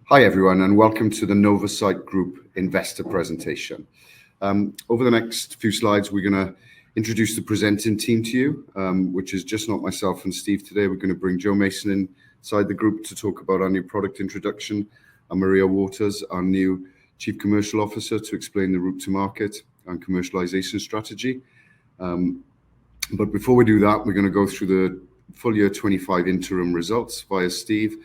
Hi everyone, and welcome to the NOVACYT Group investor presentation. Over the next few slides, we're going to introduce the presenting team to you, which is just not myself and Steve today. We're going to bring Joe Mason inside the group to talk about our new product introduction, and Maria Waters, our new Chief Commercial Officer, to explain the route to market and commercialization strategy. But before we do that, we're going to go through the full year 25 interim results via Steve.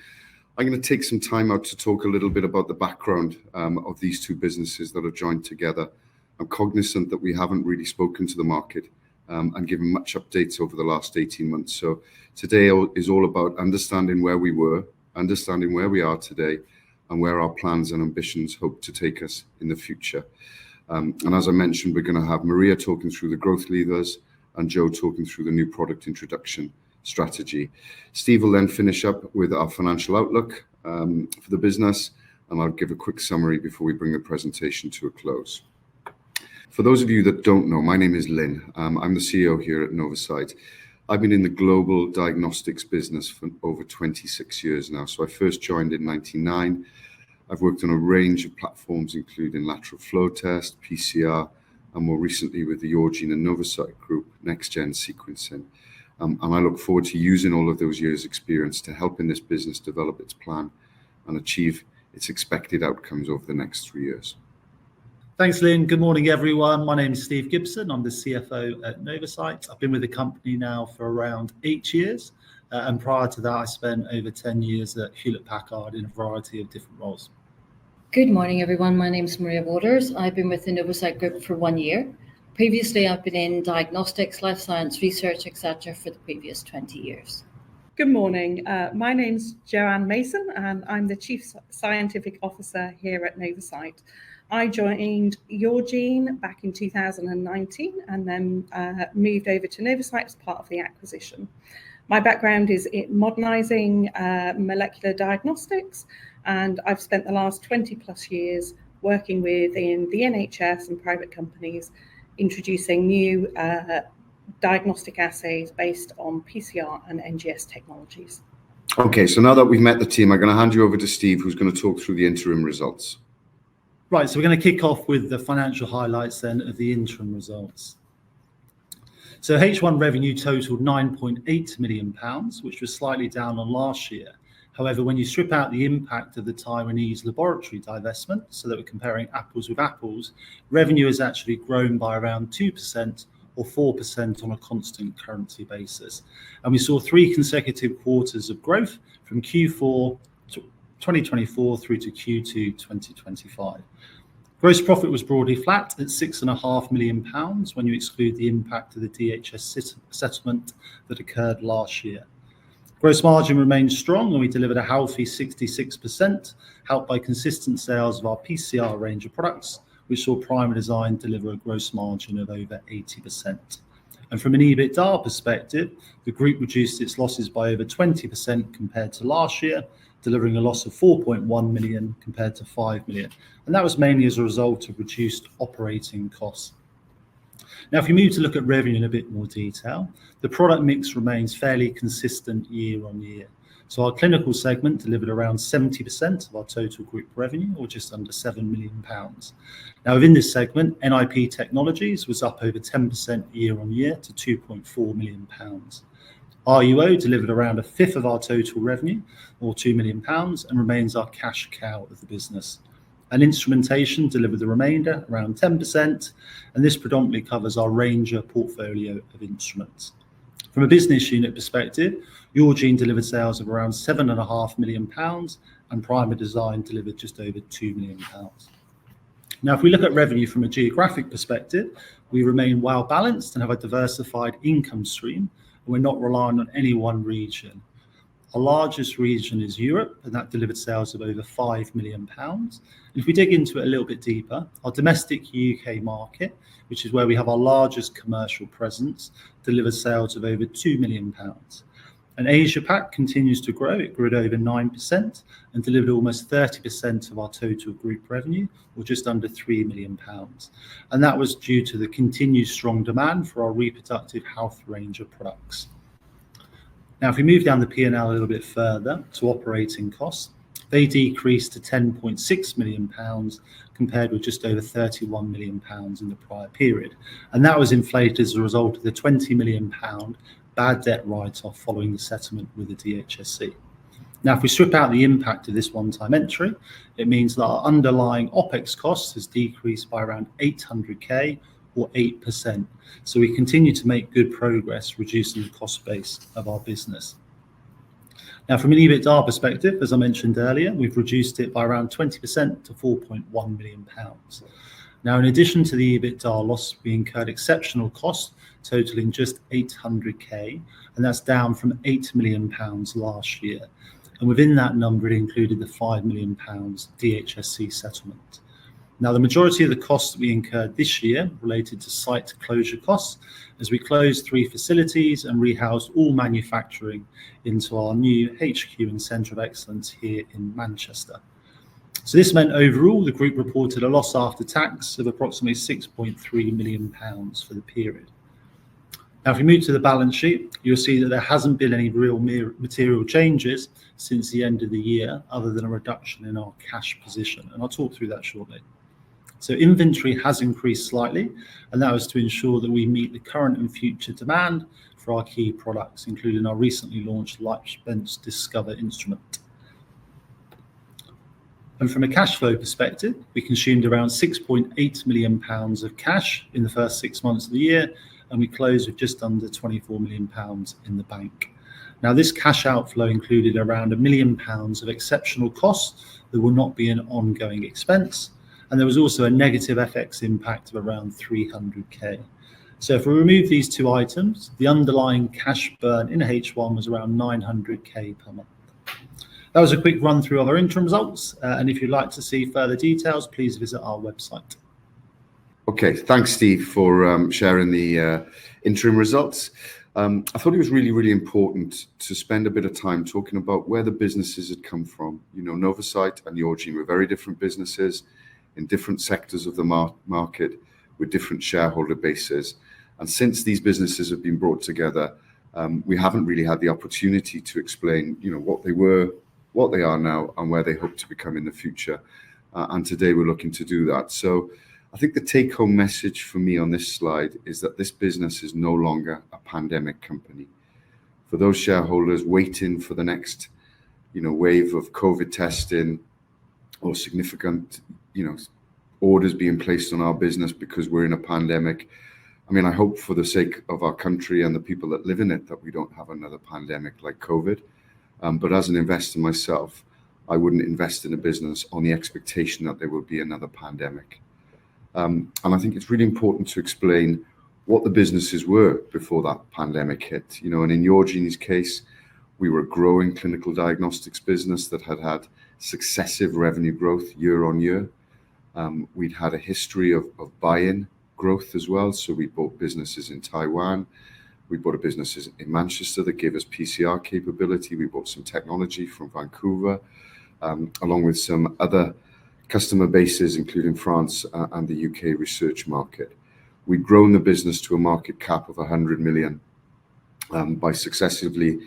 I'm going to take some time out to talk a little bit about the background of these two businesses that are joined together. I'm cognizant that we haven't really spoken to the market and given much updates over the last 18 months. So today is all about understanding where we were, understanding where we are today, and where our plans and ambitions hope to take us in the future. And as I mentioned, we're going to have Maria talking through the growth levers and Joe talking through the new product introduction strategy. Steve will then finish up with our financial outlook for the business, and I'll give a quick summary before we bring the presentation to a close. For those of you that don't know, my name is Lynn. I'm the CEO here at NOVACYT. I've been in the global diagnostics business for over 26 years now. So I first joined in 1999. I've worked on a range of platforms, including lateral flow test, PCR, and more recently with the Yourgene and NOVACYT Group, next-gen sequencing. And I look forward to using all of those years' experience to helping this business develop its plan and achieve its expected outcomes over the next 3 years. Thanks, Lynn. Good morning, everyone. My name is Steve Gibson. I'm the CFO at NOVACYT. I've been with the company now for around 8 years. And prior to that, I spent over 10 years at Hewlett-Packard in a variety of different roles. Good morning, everyone. My name is Maria Waters. I've been with the NOVACYT Group for 1 year. Previously, I've been in diagnostics, life science research, etc. for the previous 20 years. Good morning. My name's Joanne Mason, and I'm the Chief Scientific Officer here at NOVACYT. I joined Yourgene back in 2019 and then moved over to NOVACYT as part of the acquisition. My background is in modernising molecular diagnostics, and I've spent the last 20 plus years working within the NHS and private companies, introducing new diagnostic assays based on PCR and NGS technologies. Okay, so now that we've met the team, I'm going to hand you over to Steve, who's going to talk through the interim results. Right, so we're going to kick off with the financial highlights then of the interim results. So H1 revenue totaled £9.8 million, which was slightly down on last year. However, when you strip out the impact of the Taiwanese laboratory divestment, so that we're comparing apples with apples, revenue has actually grown by around 2% or 4% on a constant currency basis. And we saw 3 consecutive quarters of growth from Q4 2024 through to Q2 2025. Gross profit was broadly flat at £6.5 million when you exclude the impact of the DHS settlement that occurred last year. Gross margin remained strong, and we delivered a healthy 66%, helped by consistent sales of our PCR range of products, which saw Primerdesign deliver a gross margin of over 80%. And from an EBITDA perspective, the group reduced its losses by over 20% compared to last year, delivering a loss of £4.1 million compared to £5 million. And that was mainly as a result of reduced operating costs. Now, if you move to look at revenue in a bit more detail, the product mix remains fairly consistent year on year. So our clinical segment delivered around 70% of our total group revenue, or just under £7 million. Now, within this segment, NIP Technologies was up over 10% year on year to £2.4 million. RUO delivered around a fifth of our total revenue, or £2 million, and remains our cash cow of the business. And instrumentation delivered the remainder, around 10%, and this predominantly covers our Ranger portfolio of instruments. From a business unit perspective, Yourgene delivered sales of around £7.5 million, and Primerdesign delivered just over £2 million. Now, if we look at revenue from a geographic perspective, we remain well balanced and have a diversified income stream, and we're not relying on any one region. Our largest region is Europe, and that delivered sales of over £5 million. And if we dig into it a little bit deeper, our domestic UK market, which is where we have our largest commercial presence, delivered sales of over £2 million. And Asia Pac continues to grow. It grew at over 9% and delivered almost 30% of our total group revenue, or just under £3 million. And that was due to the continued strong demand for our reproductive health range of products. Now, if we move down the P&L a little bit further to operating costs, they decreased to £10.6 million compared with just over £31 million in the prior period. And that was inflated as a result of the £20 million bad debt write-off following the settlement with the DHSC. Now, if we strip out the impact of this one-time entry, it means that our underlying OPEX costs has decreased by around 800k or 8%. So we continue to make good progress reducing the cost base of our business. Now, from an EBITDA perspective, as I mentioned earlier, we've reduced it by around 20% to £4.1 million. Now, in addition to the EBITDA loss, we incurred exceptional costs totaling just 800k, and that's down from £8 million last year. And within that number, it included the £5 million DHSC settlement. Now, the majority of the costs that we incurred this year related to site closure costs as we closed 3 facilities and rehoused all manufacturing into our new HQ and Centre of Excellence here in Manchester. So this meant overall the group reported a loss after tax of approximately £6.3 million for the period. Now, if we move to the balance sheet, you'll see that there hasn't been any real material changes since the end of the year, other than a reduction in our cash position. And I'll talk through that shortly. So inventory has increased slightly, and that was to ensure that we meet the current and future demand for our key products, including our recently launched LifeSpense Discover instrument. And from a cash flow perspective, we consumed around £6.8 million of cash in the first 6 months of the year, and we closed with just under £24 million in the bank. Now, this cash outflow included around £1 million of exceptional costs that will not be an ongoing expense, and there was also a negative FX impact of around 300k. So if we remove these 2 items, the underlying cash burn in H1 was around 900k per month. That was a quick run through of our interim results, and if you'd like to see further details, please visit our website. Okay, thanks, Steve, for sharing the interim results. I thought it was really, really important to spend a bit of time talking about where the businesses had come from. You know, NOVACYT and Yourgene were very different businesses in different sectors of the market with different shareholder bases. And since these businesses have been brought together, we haven't really had the opportunity to explain, you know, what they were, what they are now, and where they hope to become in the future. And today we're looking to do that. So I think the take-home message for me on this slide is that this business is no longer a pandemic company. For those shareholders waiting for the next, you know, wave of COVID testing or significant, you know, orders being placed on our business because we're in a pandemic, I mean, I hope for the sake of our country and the people that live in it that we don't have another pandemic like COVID. But as an investor myself, I wouldn't invest in a business on the expectation that there will be another pandemic. And I think it's really important to explain what the businesses were before that pandemic hit. You know, and in Yourgene's case, we were a growing clinical diagnostics business that had had successive revenue growth year on year. We'd had a history of buy-in growth as well. So we bought businesses in Taiwan. We bought a business in Manchester that gave us PCR capability. We bought some technology from Vancouver, along with some other customer bases, including France and the UK research market. We'd grown the business to a market cap of 100 million by successively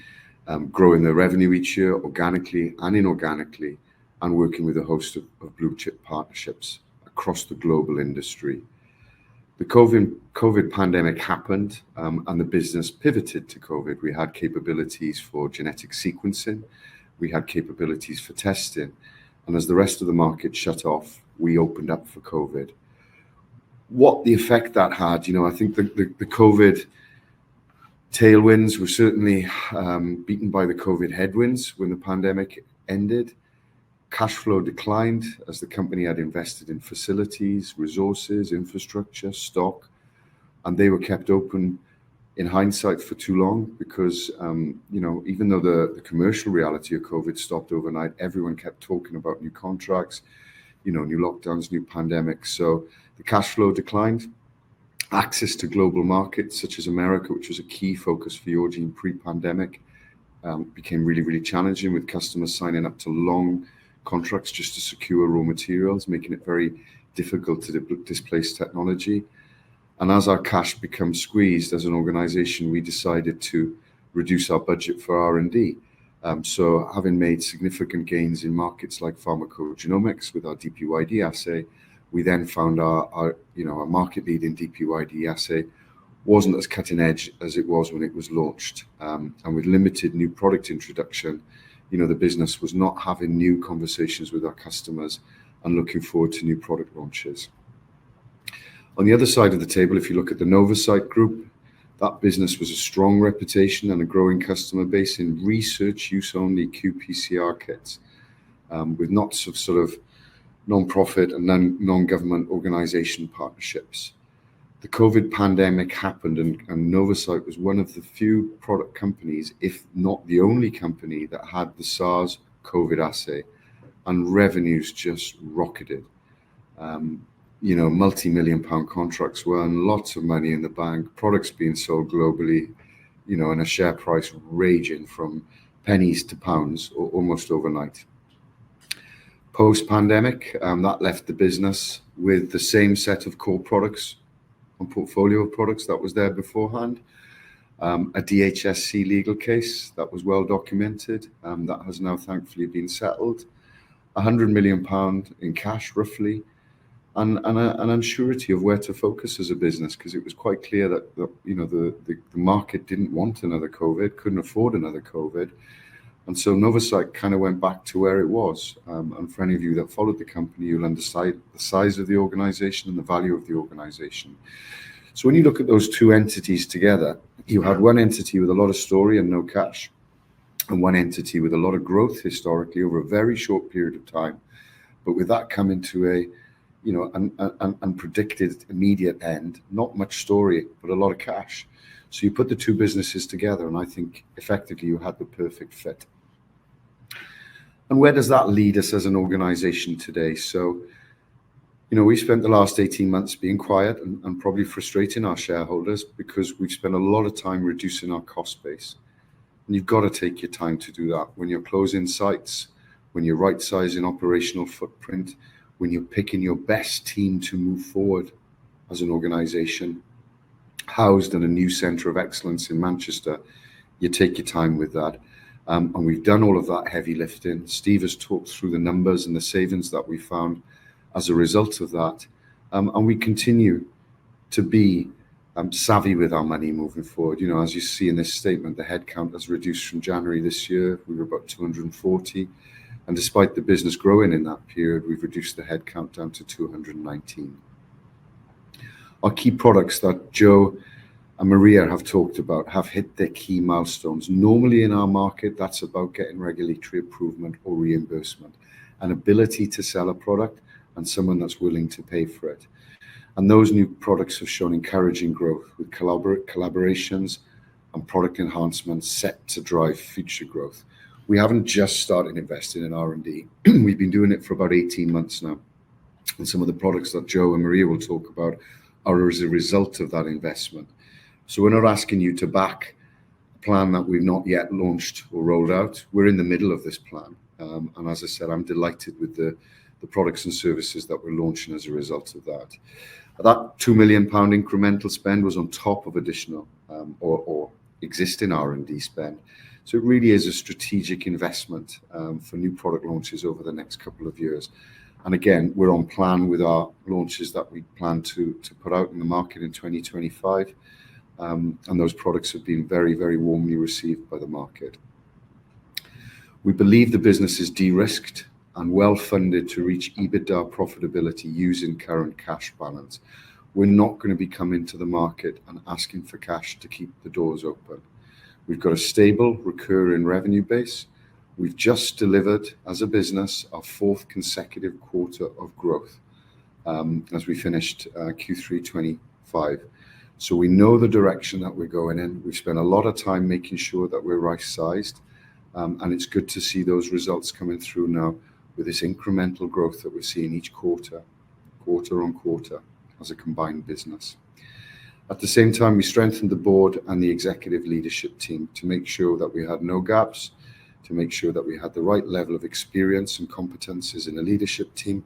growing the revenue each year organically and inorganically, and working with a host of blue chip partnerships across the global industry. The COVID pandemic happened and the business pivoted to COVID. We had capabilities for genetic sequencing. We had capabilities for testing. And as the rest of the market shut off, we opened up for COVID. What the effect that had, you know, I think the COVID tailwinds were certainly beaten by the COVID headwinds when the pandemic ended. Cash flow declined as the company had invested in facilities, resources, infrastructure, stock, and they were kept open in hindsight for too long because, you know, even though the commercial reality of COVID stopped overnight, everyone kept talking about new contracts, you know, new lockdowns, new pandemics. So the cash flow declined. Access to global markets such as America, which was a key focus for Yourgene pre-pandemic, became really, really challenging, with customers signing up to long contracts just to secure raw materials, making it very difficult to displace technology. And as our cash becomes squeezed as an organization, we decided to reduce our budget for R&D. So having made significant gains in markets like pharmacogenomics with our DPYD assay, we then found our market-leading DPYD assay wasn't as cutting edge as it was when it was launched. And with limited new product introduction, the business was not having new conversations with our customers and looking forward to new product launches. On the other side of the table, if you look at the NOVACYT group, that business was a strong reputation and a growing customer base in research use only qPCR kits, with lots of sort of non-profit and non-government organization partnerships. The COVID pandemic happened and NOVACYT was one of the few product companies, if not the only company, that had the SARS COVID assay, and revenues just rocketed. Multi-million pound contracts won, lots of money in the bank, products being sold globally, and a share price raging from pennies to pounds almost overnight. Post-pandemic, that left the business with the same set of core products and portfolio of products that was there beforehand. A DHSC legal case that was well documented, that has now thankfully been settled. £100 million in cash, roughly, and an unsurety of where to focus as a business, because it was quite clear that the market didn't want another COVID, couldn't afford another COVID. And so NOVACYT kind of went back to where it was. And for any of you that followed the company, you'll understand the size of the organization and the value of the organization. So when you look at those two entities together, you had one entity with a lot of story and no cash, and one entity with a lot of growth historically over a very short period of time. But with that coming to an unpredicted immediate end, not much story, but a lot of cash. So you put the two businesses together, and I think effectively you had the perfect fit. And where does that lead us as an organization today? So, we spent the last 18 months being quiet and probably frustrating our shareholders, because we've spent a lot of time reducing our cost base. And you've got to take your time to do that when you're closing sites, when you're right-sizing operational footprint, when you're picking your best team to move forward as an organization, housed in a new centre of excellence in Manchester. You take your time with that. And we've done all of that heavy lifting. Steve has talked through the numbers and the savings that we found as a result of that. And we continue to be savvy with our money moving forward. As you see in this statement, the headcount has reduced from January this year. We were about 240. And despite the business growing in that period, we've reduced the headcount down to 219. Our key products that Joe and Maria have talked about have hit their key milestones. Normally in our market, that's about getting regulatory approval or reimbursement, an ability to sell a product and someone that's willing to pay for it. And those new products have shown encouraging growth with collaborations and product enhancements set to drive future growth. We haven't just started investing in R&D. We've been doing it for about 18 months now. And some of the products that Joe and Maria will talk about are as a result of that investment. So we're not asking you to back a plan that we've not yet launched or rolled out. We're in the middle of this plan. And as I said, I'm delighted with the products and services that we're launching as a result of that. That £2 million incremental spend was on top of additional or existing R&D spend. So it really is a strategic investment for new product launches over the next couple of years. And again, we're on plan with our launches that we plan to put out in the market in 2025. And those products have been very, very warmly received by the market. We believe the business is de-risked and well-funded to reach EBITDA profitability using current cash balance. We're not going to be coming to the market and asking for cash to keep the doors open. We've got a stable, recurring revenue base. We've just delivered, as a business, our fourth consecutive quarter of growth as we finished Q3 25. So we know the direction that we're going in. We've spent a lot of time making sure that we're right-sized. And it's good to see those results coming through now with this incremental growth that we're seeing each quarter on quarter as a combined business. At the same time, we strengthened the board and the executive leadership team to make sure that we had no gaps, to make sure that we had the right level of experience and competences in the leadership team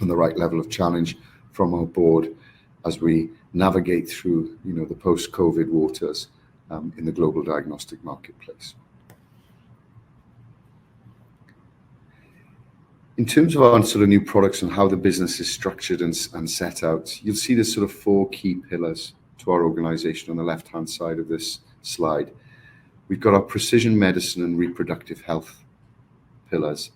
and the right level of challenge from our board as we navigate through, the post-COVID waters in the global diagnostic marketplace. In terms of our sort of new products and how the business is structured and set out, you'll see there's sort of 4 key pillars to our organization on the left-hand side of this slide. We've got our precision medicine and reproductive health pillars.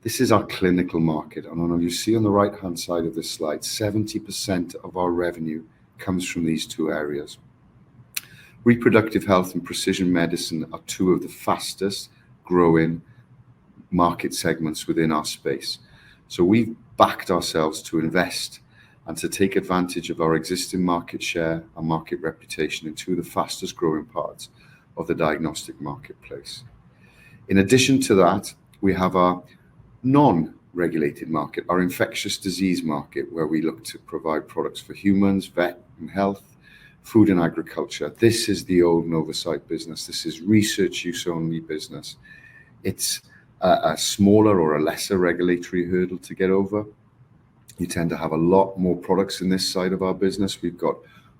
This is our clinical market, and you see on the right-hand side of this slide, 70% of our revenue comes from these 2 areas. Reproductive health and precision medicine are 2 of the fastest growing market segments within our space. So we've backed ourselves to invest and to take advantage of our existing market share and market reputation in 2 of the fastest growing parts of the diagnostic marketplace. In addition to that, we have our non-regulated market, our infectious disease market, where we look to provide products for humans, vet and health, food and agriculture. This is the old NOVACYT business. This is research use only business. It's a smaller or a lesser regulatory hurdle to get over. You tend to have a lot more products in this side of our business. We've got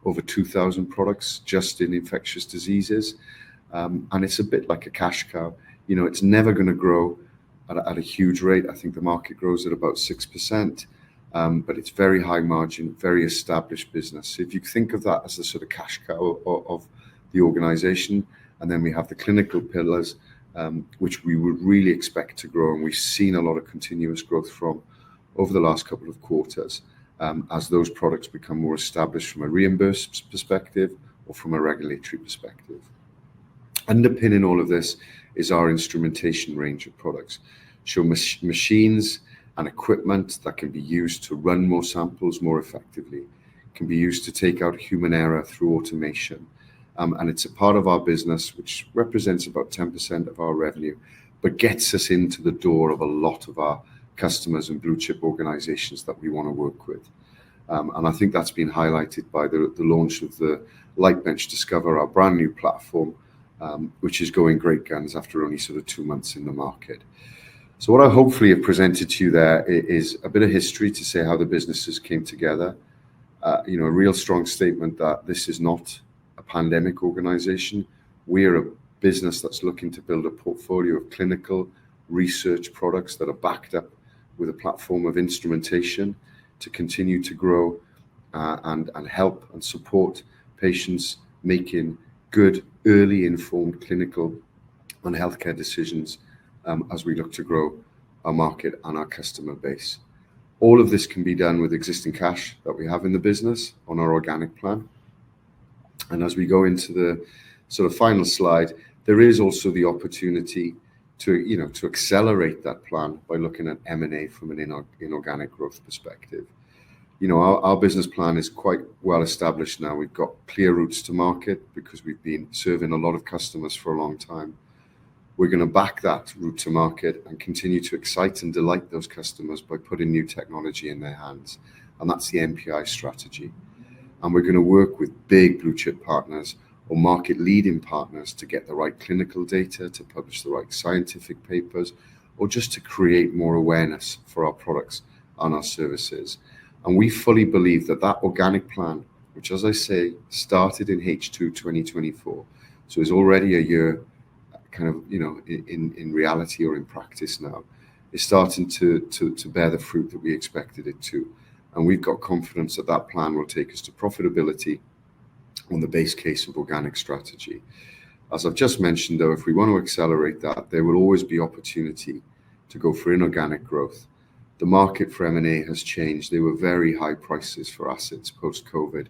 over 2,000 products just in infectious diseases. And it's a bit like a cash cow. You know, it's never going to grow at a huge rate. I think the market grows at about 6%, but it's very high margin, very established business. So if you think of that as the sort of cash cow of the organization, and then we have the clinical pillars, which we would really expect to grow, and we've seen a lot of continuous growth from over the last couple of quarters, as those products become more established from a reimbursed perspective or from a regulatory perspective. Underpinning all of this is our instrumentation range of products. So machines and equipment that can be used to run more samples more effectively, can be used to take out human error through automation. And it's a part of our business which represents about 10% of our revenue, but gets us into the door of a lot of our customers and blue chip organizations that we want to work with. And I think that's been highlighted by the launch of the Lightbench Discover, our brand new platform, which is going great guns after only sort of 2 months in the market. So what I hopefully have presented to you there is a bit of history to say how the businesses came together. You know, a real strong statement that this is not a pandemic organization. We're a business that's looking to build a portfolio of clinical research products that are backed up with a platform of instrumentation to continue to grow and help and support patients making good, early informed clinical and healthcare decisions as we look to grow our market and our customer base. All of this can be done with existing cash that we have in the business on our organic plan. And as we go into the sort of final slide, there is also the opportunity to accelerate that plan by looking at M&A from an inorganic growth perspective. You know, our business plan is quite well established now. We've got clear routes to market because we've been serving a lot of customers for a long time. We're going to back that route to market and continue to excite and delight those customers by putting new technology in their hands. And that's the MPI strategy. And we're going to work with big blue chip partners or market leading partners to get the right clinical data, to publish the right scientific papers, or just to create more awareness for our products and our services. And we fully believe that that organic plan, which, as I say, started in H2 2024, so is already a year kind of, you know, in reality or in practice now, is starting to bear the fruit that we expected it to. And we've got confidence that that plan will take us to profitability on the base case of organic strategy. As I've just mentioned, though, if we want to accelerate that, there will always be opportunity to go for inorganic growth. The market for M&A has changed. There were very high prices for assets post-COVID,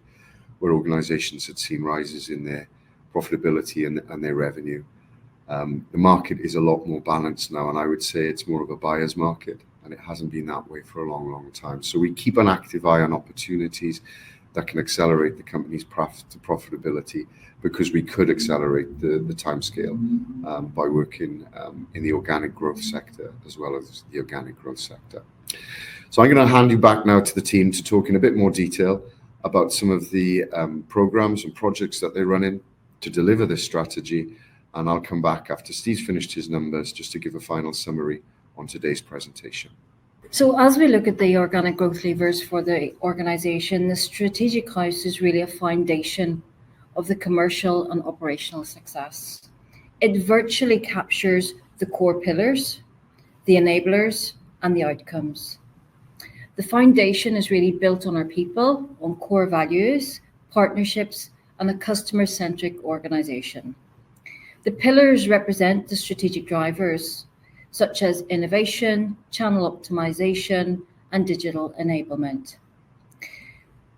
where organizations had seen rises in their profitability and their revenue. The market is a lot more balanced now, and I would say it's more of a buyer's market, and it hasn't been that way for a long, long time. So we keep an active eye on opportunities that can accelerate the company's path to profitability, because we could accelerate the timescale by working in the organic growth sector as well as the organic growth sector. So I'm going to hand you back now to the team to talk in a bit more detail about some of the programs and projects that they're running to deliver this strategy. And I'll come back after Steve's finished his numbers just to give a final summary on today's presentation. So as we look at the organic growth levers for the organization, the strategic house is really a foundation of the commercial and operational success. It virtually captures the core pillars, the enablers, and the outcomes. The foundation is really built on our people, on core values, partnerships, and a customer-centric organization. The pillars represent the strategic drivers, such as innovation, channel optimization, and digital enablement.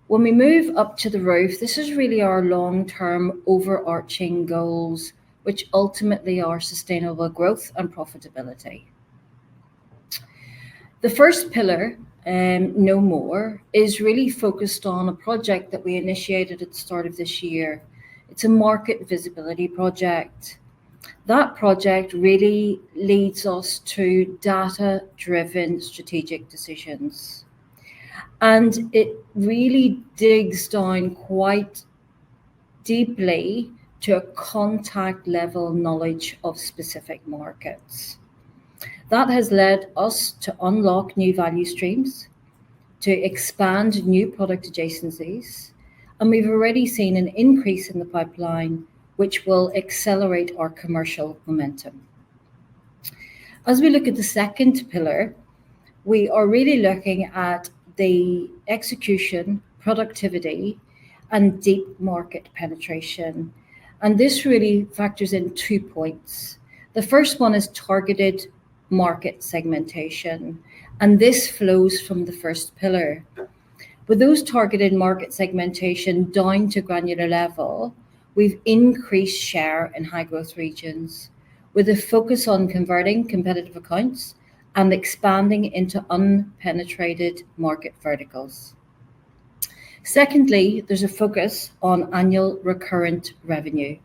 When we move up to the roof, this is really our long-term overarching goals, which ultimately are sustainable growth and profitability. The first pillar, No More, is really focused on a project that we initiated at the start of this year. It's a market visibility project. That project really leads us to data-driven strategic decisions. And it really digs down quite deeply to a contact level knowledge of specific markets. That has led us to unlock new value streams, to expand new product adjacencies, and we've already seen an increase in the pipeline, which will accelerate our commercial momentum. As we look at the second pillar, we are really looking at the execution, productivity, and deep market penetration. And this really factors in 2 points. The first one is targeted market segmentation, and this flows from the first pillar. With those targeted market segmentation down to granular level, we've increased share in high growth regions with a focus on converting competitive accounts and expanding into unpenetrated market verticals. Secondly, there's a focus on annual recurrent revenue.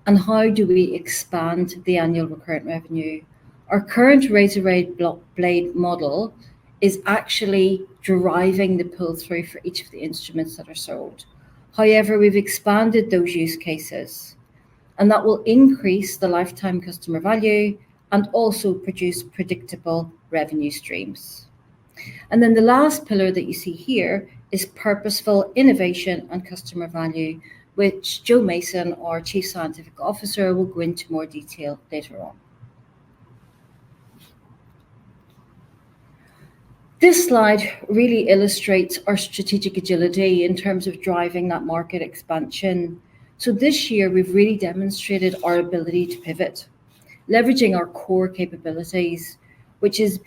And how do we expand the annual recurrent revenue? Our current razor blade model is actually driving the pull through for each of the instruments that are sold. However, we've expanded those use cases, and that will increase the lifetime customer value and also produce predictable revenue streams. And then the last pillar that you see here is purposeful innovation and customer value, which Joe Mason, our Chief Scientific Officer, will go into more detail later on. This slide really illustrates our strategic agility in terms of driving that market expansion. So this year, we've really demonstrated our ability to pivot, leveraging our core capabilities, which is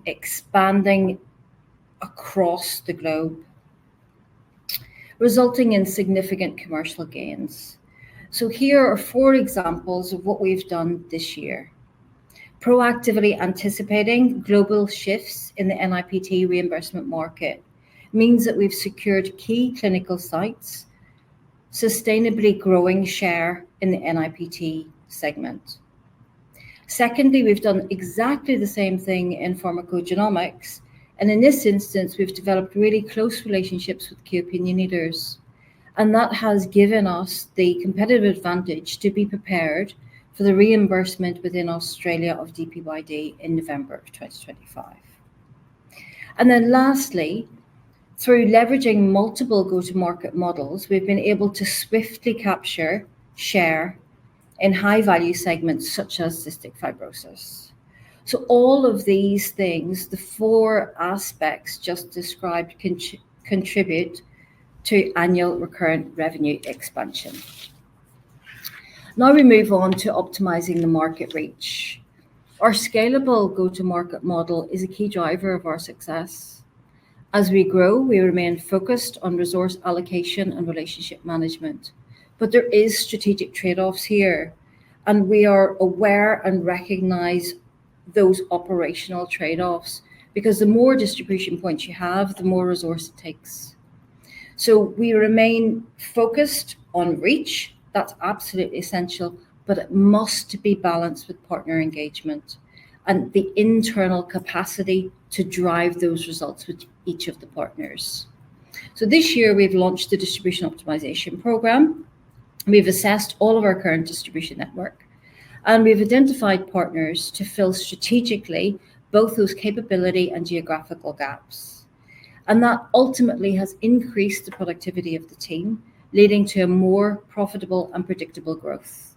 expanding across the globe, resulting in significant commercial gains. So here are 4 examples of what we've done this year. Proactively anticipating global shifts in the NIPT reimbursement market means that we've secured key clinical sites, sustainably growing share in the NIPT segment. Secondly, we've done exactly the same thing in pharmacogenomics. And in this instance, we've developed really close relationships with key opinion leaders. And that has given us the competitive advantage to be prepared for the reimbursement within Australia of DPYD in November of 2025. And then lastly, through leveraging multiple go-to-market models, we've been able to swiftly capture share in high-value segments such as cystic fibrosis. So all of these things, the 4 aspects just described, contribute to annual recurrent revenue expansion. Now we move on to optimizing the market reach. Our scalable go-to-market model is a key driver of our success. As we grow, we remain focused on resource allocation and relationship management. But there is strategic trade-offs here, and we are aware and recognize those operational trade-offs, because the more distribution points you have, the more resource it takes. So we remain focused on reach. That's absolutely essential, but it must be balanced with partner engagement and the internal capacity to drive those results with each of the partners. So this year we've launched the distribution optimization program. We've assessed all of our current distribution network, and we've identified partners to fill strategically both those capability and geographical gaps. And that ultimately has increased the productivity of the team, leading to a more profitable and predictable growth.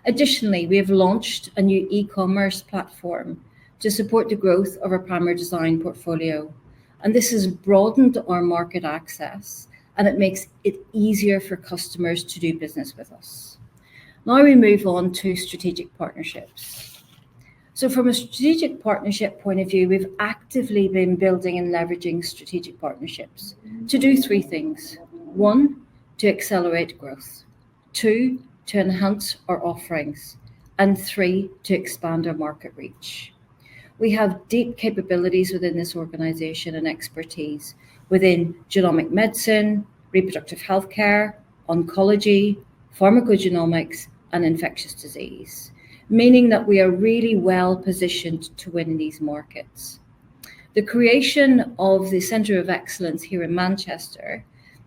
Additionally, we have launched a new e-commerce platform to support the growth of our Primer Design portfolio. And this has broadened our market access, and it makes it easier for customers to do business with us. Now we move on to strategic partnerships. So from a strategic partnership point of view, we've actively been building and leveraging strategic partnerships to do three things. One, to accelerate growth. Two, to enhance our offerings. And three, to expand our market reach. We have deep capabilities within this organization and expertise within genomic medicine, reproductive healthcare, oncology, pharmacogenomics, and infectious disease, meaning that we are really well positioned to win in these markets. The creation of the Centre of Excellence here in Manchester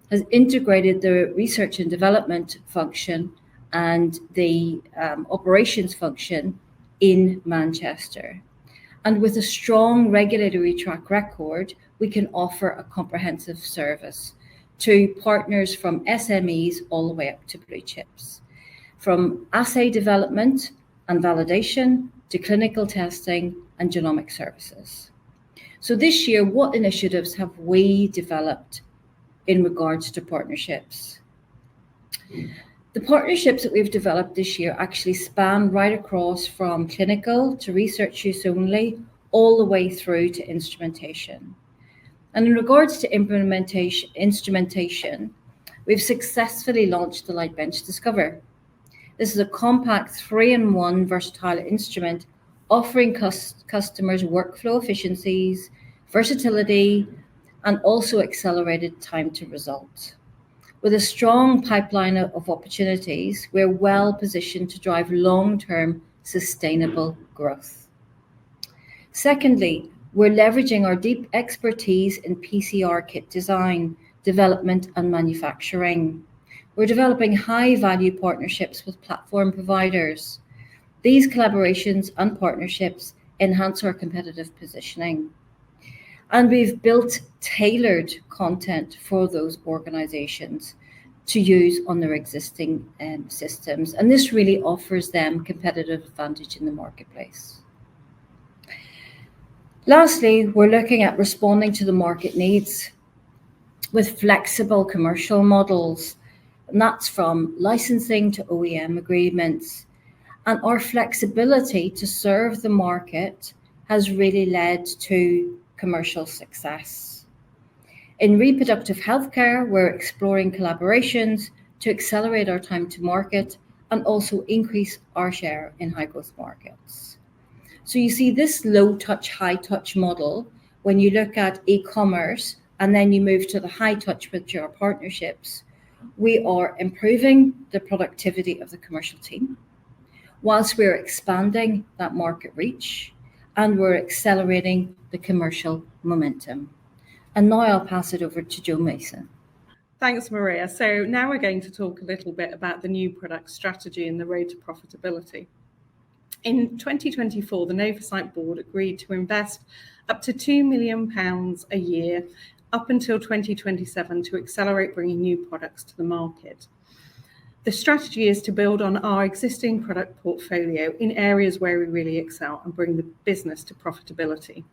has integrated the research and development function and the operations function in Manchester. And with a strong regulatory track record, we can offer a comprehensive service to partners from SMEs all the way up to blue chips, from assay development and validation to clinical testing and genomic services. So this year, what initiatives have we developed in regards to partnerships? The partnerships that we've developed this year actually span right across from clinical to research use only, all the way through to instrumentation. And in regards to instrumentation, we've successfully launched the Lightbench Discover. This is a compact 3-in-1 versatile instrument offering customers workflow efficiencies, versatility, and also accelerated time to result. With a strong pipeline of opportunities, we're well positioned to drive long-term sustainable growth. Secondly, we're leveraging our deep expertise in PCR kit design, development, and manufacturing. We're developing high-value partnerships with platform providers. These collaborations and partnerships enhance our competitive positioning. And we've built tailored content for those organizations to use on their existing systems. And this really offers them competitive advantage in the marketplace. Lastly, we're looking at responding to the market needs with flexible commercial models. And that's from licensing to OEM agreements. And our flexibility to serve the market has really led to commercial success. In reproductive healthcare, we're exploring collaborations to accelerate our time to market and also increase our share in high growth markets. So you see this low touch, high touch model, when you look at e-commerce and then you move to the high touch with your partnerships, we are improving the productivity of the commercial team whilst we're expanding that market reach and we're accelerating the commercial momentum. And now I'll pass it over to Jo Mise. Thanks, Maria. So now we're going to talk a little bit about the new product strategy and the road to profitability. In 2024, the NOVACYT board agreed to invest up to £2 million a year up until 2027 to accelerate bringing new products to the market. The strategy is to build on our existing product portfolio in areas where we really excel and bring the business to profitability.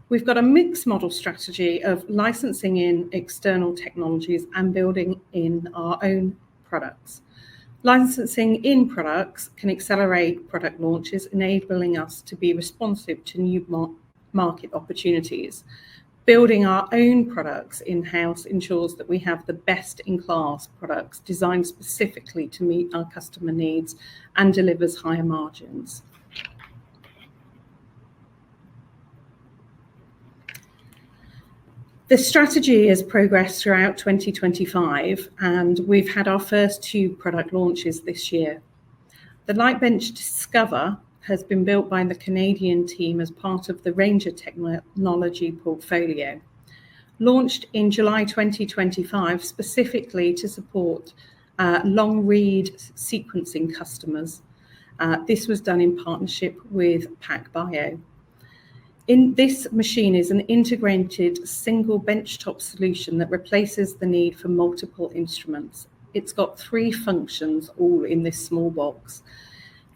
We've got a mixed model strategy of licensing in external technologies and building in our own products. Licensing in products can accelerate product launches, enabling us to be responsive to new market opportunities. Building our own products in-house ensures that we have the best-in-class products designed specifically to meet our customer needs and delivers higher margins. The strategy has progressed throughout 2025, and we've had our first 2 product launches this year. The Lightbench Discover has been built by the Canadian team as part of the Ranger technology portfolio. Launched in July 2025, specifically to support long read sequencing customers. This was done in partnership with PacBio. In this machine is an integrated single benchtop solution that replaces the need for multiple instruments. It's got 3 functions all in this small box.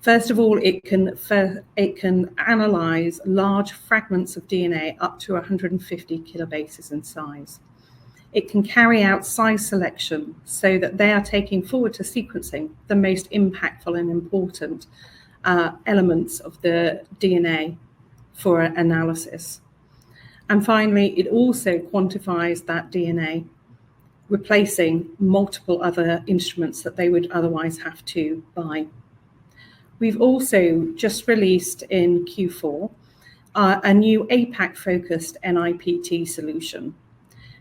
First of all, it can analyze large fragments of DNA up to 150 kilobases in size. It can carry out size selection so that they are taking forward to sequencing the most impactful and important elements of the DNA for analysis. And finally, it also quantifies that DNA, replacing multiple other instruments that they would otherwise have to buy. We've also just released in Q4 a new APAC-focused NIPT solution.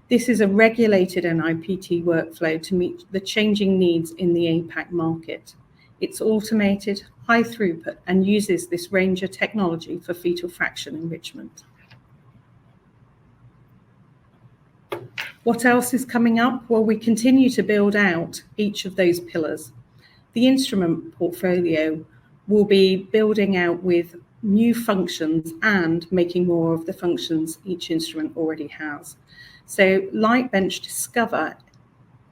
This is a regulated NIPT workflow to meet the changing needs in the APAC market. It's automated, high throughput, and uses this Ranger technology for fetal fraction enrichment. What else is coming up? Well, we continue to build out each of those pillars. The instrument portfolio will be building out with new functions and making more of the functions each instrument already has. So Lightbench Discover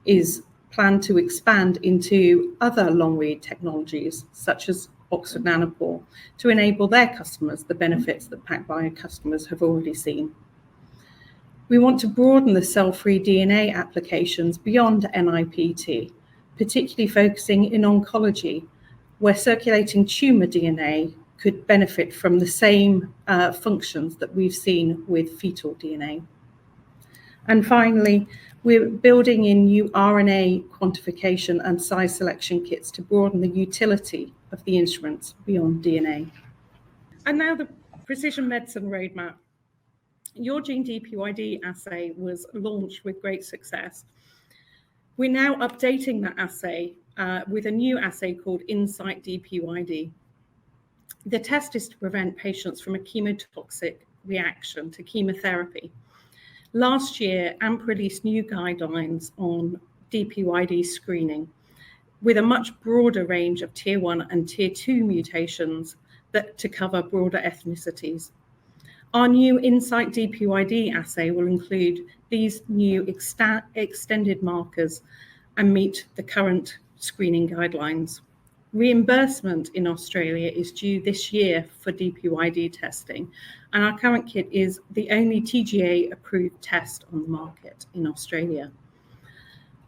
is planned to expand into other long-read technologies, such as Oxford Nanopore, to enable their customers the benefits that PacBio customers have already seen. We want to broaden the cell-free DNA applications beyond NIPT, particularly focusing in oncology, where circulating tumor DNA could benefit from the same functions that we've seen with fetal DNA. And finally, we're building in new RNA quantification and size selection kits to broaden the utility of the instruments beyond DNA. And now the precision medicine roadmap. Yourgene DPYD assay was launched with great success. We're now updating that assay with a new assay called NOVACYT DPYD. The test is to prevent patients from a chemotoxic reaction to chemotherapy. Last year, AMP released new guidelines on DPYD screening with a much broader range of tier 1 and tier 2 mutations to cover broader ethnicities. Our new NOVACYT DPYD assay will include these new extended markers and meet the current screening guidelines. Reimbursement in Australia is due this year for DPYD testing, and our current kit is the only TGA-approved test on the market in Australia.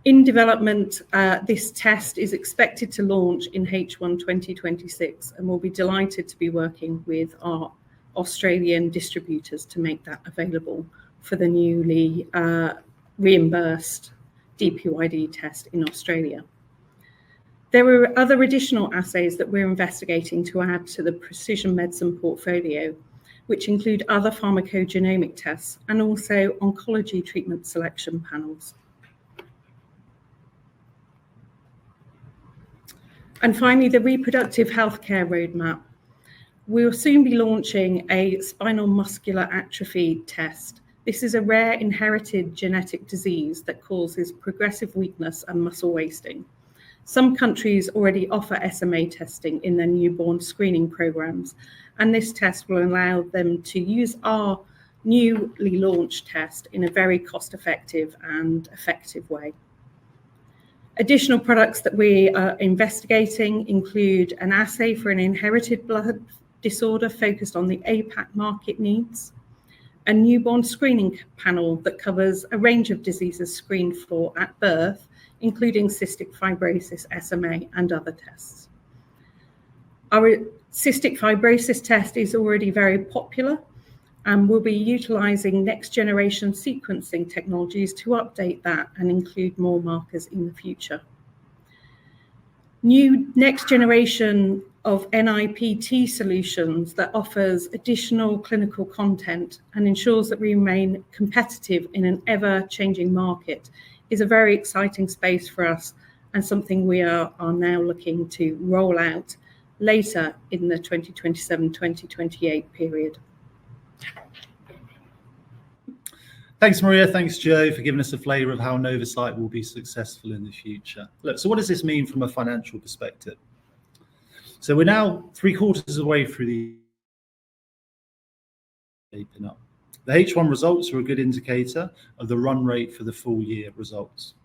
In development, this test is expected to launch in H1 2026, and we'll be delighted to be working with our Australian distributors to make that available for the newly reimbursed DPYD test in Australia. There are other additional assays that we're investigating to add to the precision medicine portfolio, which include other pharmacogenomic tests and also oncology treatment selection panels. And finally, the reproductive healthcare roadmap. We'll soon be launching a spinal muscular atrophy test. This is a rare inherited genetic disease that causes progressive weakness and muscle wasting. Some countries already offer SMA testing in their newborn screening programs, and this test will allow them to use our newly launched test in a very cost-effective and effective way. Additional products that we are investigating include an assay for an inherited blood disorder focused on the APAC market needs, a newborn screening panel that covers a range of diseases screened for at birth, including cystic fibrosis, SMA, and other tests. Our cystic fibrosis test is already very popular, and we'll be utilizing next generation sequencing technologies to update that and include more markers in the future. New next generation of NIPT solutions that offers additional clinical content and ensures that we remain competitive in an ever-changing market is a very exciting space for us, and something we are now looking to roll out later in the 2027-2028 period. Thanks, Maria. Thanks, Joe, for giving us a flavour of how NOVACYT will be successful in the future. Look, so what does this mean from a financial perspective? So we're now 3/4 of the way through the shaping up. The H1 results are a good indicator of the run rate for the full year results.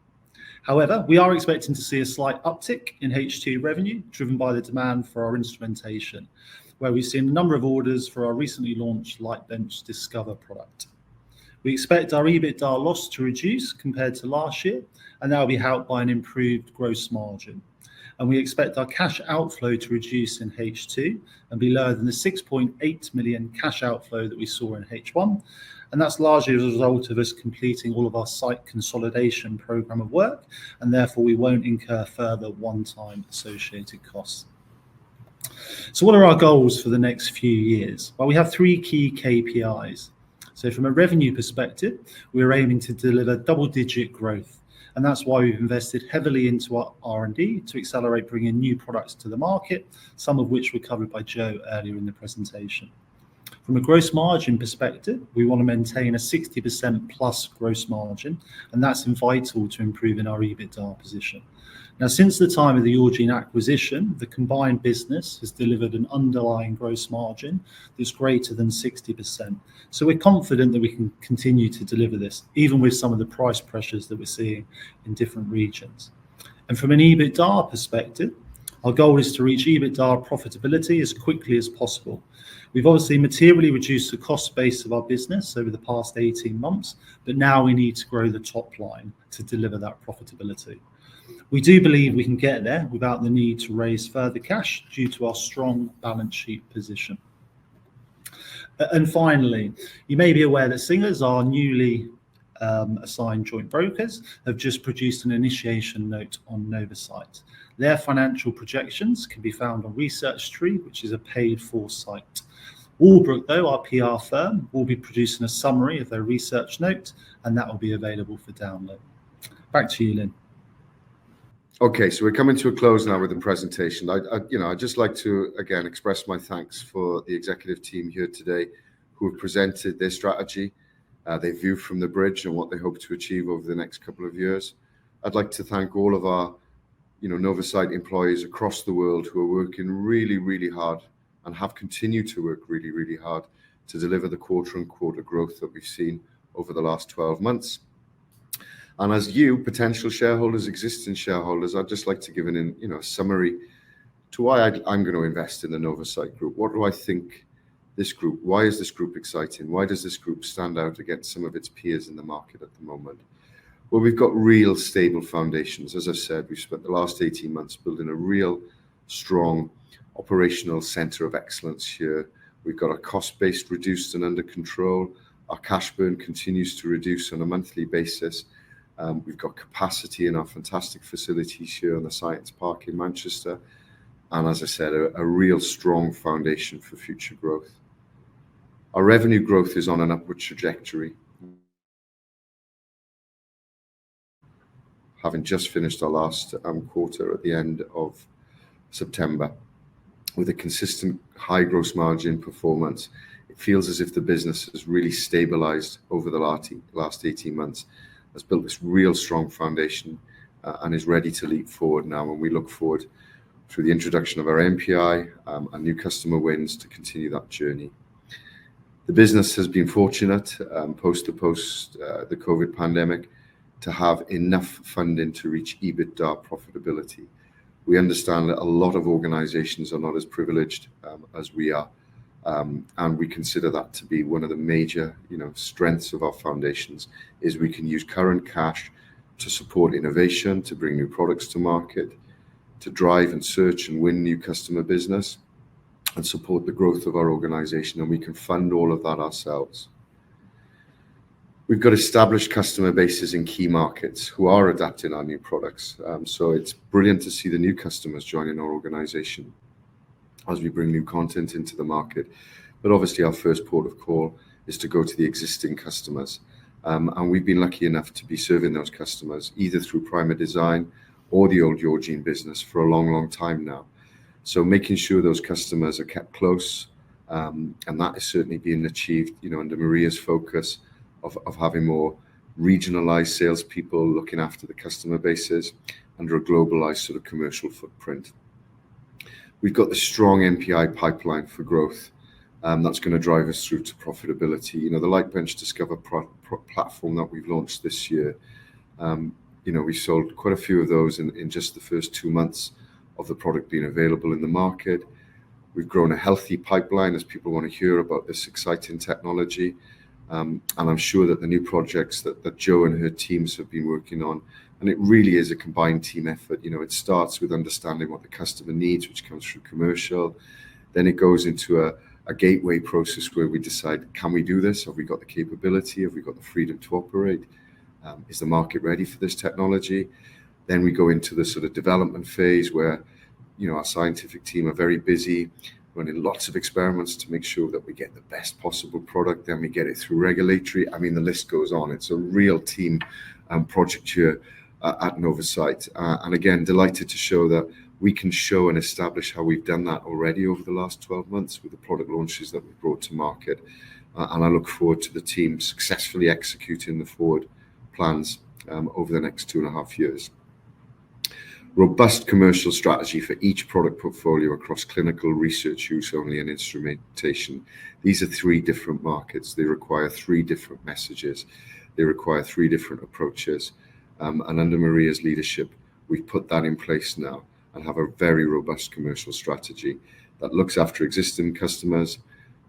However, we are expecting to see a slight uptick in H2 revenue, driven by the demand for our instrumentation, where we've seen a number of orders for our recently launched Lightbench Discover product. We expect our EBITDA loss to reduce compared to last year, and that will be helped by an improved gross margin. And we expect our cash outflow to reduce in H2 and be lower than the 6.8 million cash outflow that we saw in H1. And that's largely as a result of us completing all of our site consolidation program of work, and therefore we won't incur further one-time associated costs. So what are our goals for the next few years? Well, we have 3 key KPIs. So from a revenue perspective, we're aiming to deliver double-digit growth. And that's why we've invested heavily into our R&D to accelerate bringing new products to the market, some of which were covered by Joe earlier in the presentation. From a gross margin perspective, we want to maintain a 60% plus gross margin, and that's vital to improving our EBITDA position. Now, since the time of the Yourgene acquisition, the combined business has delivered an underlying gross margin that's greater than 60%. So we're confident that we can continue to deliver this, even with some of the price pressures that we're seeing in different regions. And from an EBITDA perspective, our goal is to reach EBITDA profitability as quickly as possible. We've obviously materially reduced the cost base of our business over the past 18 months, but now we need to grow the top line to deliver that profitability. We do believe we can get there without the need to raise further cash due to our strong balance sheet position. And finally, you may be aware that Singers, our newly assigned joint brokers, have just produced an initiation note on NOVACYT. Their financial projections can be found on ResearchTree, which is a paid-for site. Walbrook, though, our PR firm, will be producing a summary of their research note, and that will be available for download. Back to you, Lynn. Okay, so we're coming to a close now with the presentation. I'd just like to, again, express my thanks for the executive team here today who have presented their strategy, their view from the bridge and what they hope to achieve over the next couple of years. I'd like to thank all of our NOVACYT employees across the world who are working really, really hard and have continued to work really, really hard to deliver the quarter-on-quarter growth that we've seen over the last 12 months. And as you, potential shareholders, existing shareholders, I'd just like to give a summary to why I'm going to invest in the NOVACYT Group. What do I think this group, why is this group exciting? Why does this group stand out against some of its peers in the market at the moment? Well, we've got real stable foundations. As I've said, we've spent the last 18 months building a real strong operational center of excellence here. We've got our cost base reduced and under control. Our cash burn continues to reduce on a monthly basis. We've got capacity in our fantastic facilities here on the Science Park in Manchester. And as I said, a real strong foundation for future growth. Our revenue growth is on an upward trajectory. Having just finished our last quarter at the end of September with a consistent high gross margin performance, it feels as if the business has really stabilized over the last 18 months, has built this real strong foundation and is ready to leap forward now. And we look forward through the introduction of our MPI and new customer wins to continue that journey. The business has been fortunate post the COVID pandemic to have enough funding to reach EBITDA profitability. We understand that a lot of organizations are not as privileged as we are. And we consider that to be one of the major strengths of our foundations, is we can use current cash to support innovation, to bring new products to market, to drive and search and win new customer business and support the growth of our organization. And we can fund all of that ourselves. We've got established customer bases in key markets who are adapting our new products. So it's brilliant to see the new customers joining our organization as we bring new content into the market. But obviously our first port of call is to go to the existing customers. And we've been lucky enough to be serving those customers either through Primer Design or the old Yourgene business for a long, long time now. So making sure those customers are kept close, and that is certainly being achieved under Maria's focus of having more regionalized salespeople looking after the customer bases under a globalized sort of commercial footprint. We've got the strong MPI pipeline for growth that's going to drive us through to profitability. The Lightbench Discover platform that we've launched this year, We sold quite a few of those in just the first 2 months of the product being available in the market. We've grown a healthy pipeline as people want to hear about this exciting technology. And I'm sure that the new projects that Jo and her teams have been working on, and it really is a combined team effort. It starts with understanding what the customer needs, which comes through commercial. Then it goes into a gateway process where we decide, can we do this? Have we got the capability? Have we got the freedom to operate? Is the market ready for this technology? Then we go into the sort of development phase where, our scientific team are very busy running lots of experiments to make sure that we get the best possible product. Then we get it through regulatory. The list goes on. It's a real team project here at NOVACYT. And again, delighted to show that we can show and establish how we've done that already over the last 12 months with the product launches that we've brought to market. And I look forward to the team successfully executing the forward plans over the next 2.5 years. Robust commercial strategy for each product portfolio across clinical, research use only, and instrumentation. These are 3 different markets. They require 3 different messages. They require 3 different approaches. And under Maria's leadership, we've put that in place now and have a very robust commercial strategy that looks after existing customers,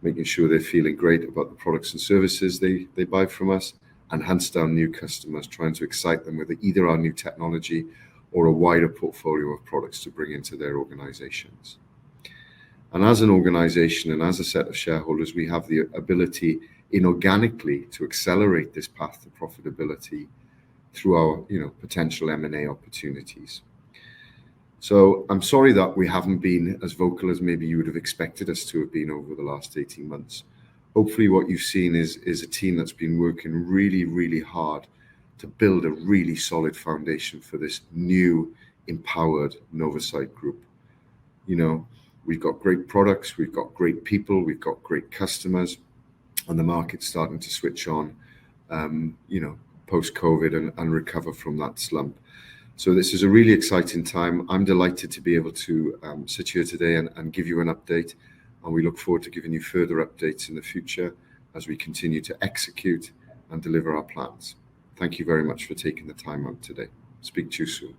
making sure they're feeling great about the products and services they buy from us, and hands down new customers, trying to excite them with either our new technology or a wider portfolio of products to bring into their organizations. And as an organization and as a set of shareholders, we have the ability inorganically to accelerate this path to profitability through our potential M&A opportunities. So I'm sorry that we haven't been as vocal as maybe you would have expected us to have been over the last 18 months. Hopefully what you've seen is a team that's been working really, really hard to build a really solid foundation for this new, empowered NOVACYT group. We've got great products, we've got great people, we've got great customers, and the market's starting to switch on, post-COVID and recover from that slump. So this is a really exciting time. I'm delighted to be able to sit here today and give you an update, and we look forward to giving you further updates in the future as we continue to execute and deliver our plans. Thank you very much for taking the time out today. Speak to you soon.